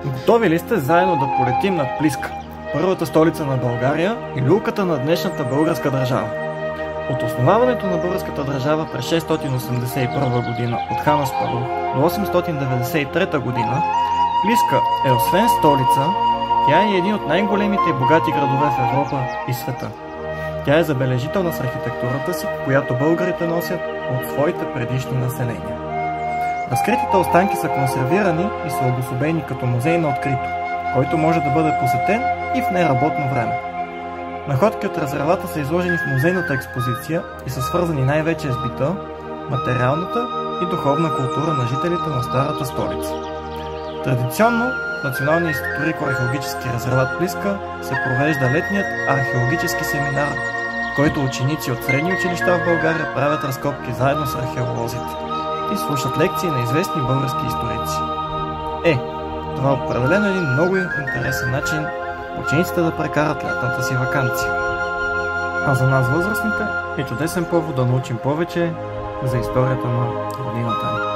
Готови ли сте заедно да полетим над Плиска, първата столица на България и люлката на днешната българска държава? От основаването на българската държава през 681 година от хан Аспарух до 893 година, Плиска е освен столица, тя е един от най-големите и богати градове в Европа и света. Тя е забележителна с архитектурата си, която българите носят от своите предишни населения. Разкритите останки са консервирани и са обособени като музей на открито, който може да бъде посетен и в неработно време. Находки от резервата са изложени в музейната експозиция и са свързани най-вече с бита, материалната и духовна култура на жителите на старата столица. Традиционно в Националния историко-археологически резерват Плиска се провежда летният археологически семинар, в който ученици от средни училища в България правят разкопки заедно с археолозите и слушат лекции на известни български историци. Това е определено един много интересен начин учениците да прекарат лятната си ваканция. А за нас възрастните е чудесен повод да научим повече за историята на родината ни.